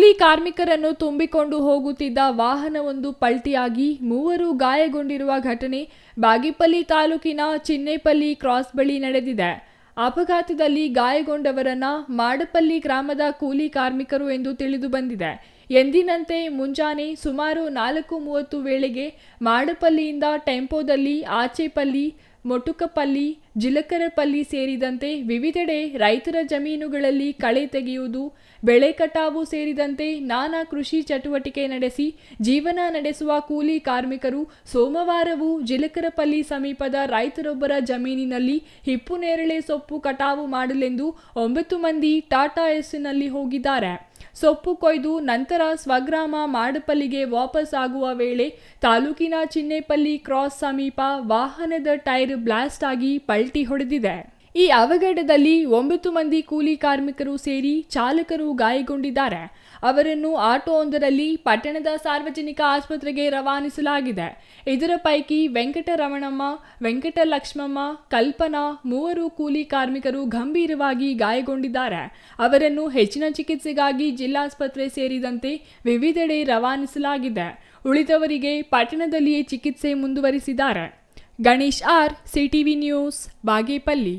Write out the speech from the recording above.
ಕೂಲಿ ಕಾರ್ಮಿಕರನ್ನು ತುಂಬಿಕೊಂಡು ಹೋಗುತ್ತಿದ್ದ ವಾಹನವೊಂದು ಪಲ್ಟಿಯಾಗಿ ಮೂವರು ಗಾಯಗೊಂಡಿರುವ ಘಟನೆ ಬಾಗೇಪಲ್ಲಿ ತಾಲೂಕಿನ ಚಿನ್ನೇಪಲ್ಲಿ ಕ್ರಾಸ್ ಬಳಿ ನಡೆದಿದೆ. ಅಪಘಾತದಲ್ಲಿ ಗಾಯಗೊಂಡವರನ್ನ ಮಾಡಪಲ್ಲಿ ಗ್ರಾಮದ ಕೂಲಿ ಕಾರ್ಮಿಕರು ಎಂದು ತಿಳಿದು ಬಂದಿದೆ. ಎಂದಿನಂತೆ ಮುಂಜಾನೆ ಸುಮಾರು 4:30 ವೇಳೆಗೆ ಮಾಡಪಲ್ಲಿಯಿಂದ ಟೆಂಪೋದಲ್ಲಿ ಆಚೇಪಲ್ಲಿ, ಮೊಟುಕಪಲ್ಲಿ, ಜಿಲಕರಪಲ್ಲಿ ಸೇರಿದಂತೆ ವಿವಿಧೆಡೆ ರೈತರ ಜಮೀನುಗಳಲ್ಲಿ ಕಳೆ ತೆಗೆಯುವುದು, ಬೆಳೆ ಕಟಾವು ಸೇರಿದಂತೆ ನಾನಾ ಕೃಷಿ ಚಟುವಟಿಕೆ ನಡೆಸಿ ಜೀವನ ನಡೆಸುವ ಕೂಲಿ ಕಾರ್ಮಿಕರು ಸೋಮವಾರವೂ ಜಿಲಕರಪಲ್ಲಿ ಸಮೀಪದ ರೈತರೊಬ್ಬರ ಜಮೀನಿನಲ್ಲಿ ಹಿಪ್ಪುನೇರಳೆ ಸೊಪ್ಪು ಕಟಾವು ಮಾಡಲೆಂದು 9 ಮಂದಿ ಟಾಟಾ ಏಸ್ನಲ್ಲಿ ಹೋಗಿದ್ದಾರೆ. ಸೊಪ್ಪು ಕೊಯ್ದು ನಂತರ ಸ್ವಗ್ರಾಮ ಮಾಡಪಲ್ಲಿಗೆ ವಾಪಸ್ ಆಗುವ ವೇಳೆ ತಾಲೂಕಿನ ಚಿನ್ನೇಪಲ್ಲಿ ಕ್ರಾಸ್ ಸಮೀಪ ವಾಹನದ ಟೈರ್ ಬ್ಲಾಸ್ಟ್ ಆಗಿ ಪಲ್ಟಿ ಹೊಡೆದಿದೆ. ಈ ಅವಘಡದಲ್ಲಿ 9 ಮಂದಿ ಕೂಲಿ ಕಾರ್ಮಿಕರು ಸೇರಿ ಚಾಲಕರು ಗಾಯಗೊಂಡಿದ್ದಾರೆ. ಅವರನ್ನು ಆಟೋವೊಂದರಲ್ಲಿ ಪಟ್ಟಣದ ಸಾರ್ವಜನಿಕ ಆಸ್ಪತ್ರೆಗೆ ರವಾನಿಸಲಾಗಿದೆ. ಇದರ ಪೈಕಿ ವೆಂಕಟರಮಣಮ್ಮ, ವೆಂಕಟಲಕ್ಷ್ಮಮ್ಮ, ಕಲ್ಪನಾ ಮೂವರು ಕೂಲಿ ಕಾರ್ಮಿಕರು ಗಂಭೀರವಾಗಿ ಗಾಯಗೊಂಡಿದ್ದಾರೆ. ಅವರನ್ನು ಹೆಚ್ಚಿನ ಚಿಕಿತ್ಸೆಗಾಗಿ ಜಿಲ್ಲಾಸ್ಪತ್ರೆ ಸೇರಿದಂತೆ ವಿವಿಧೆಡೆ ರವಾನಿಸಲಾಗಿದೆ. ಉಳಿದವರಿಗೆ ಪಟ್ಟಣದಲ್ಲಿಯೇ ಚಿಕಿತ್ಸೆ ಮುಂದುವರಿಸಿದ್ದಾರೆ. Ganesh R, CTV news, Bagepalli.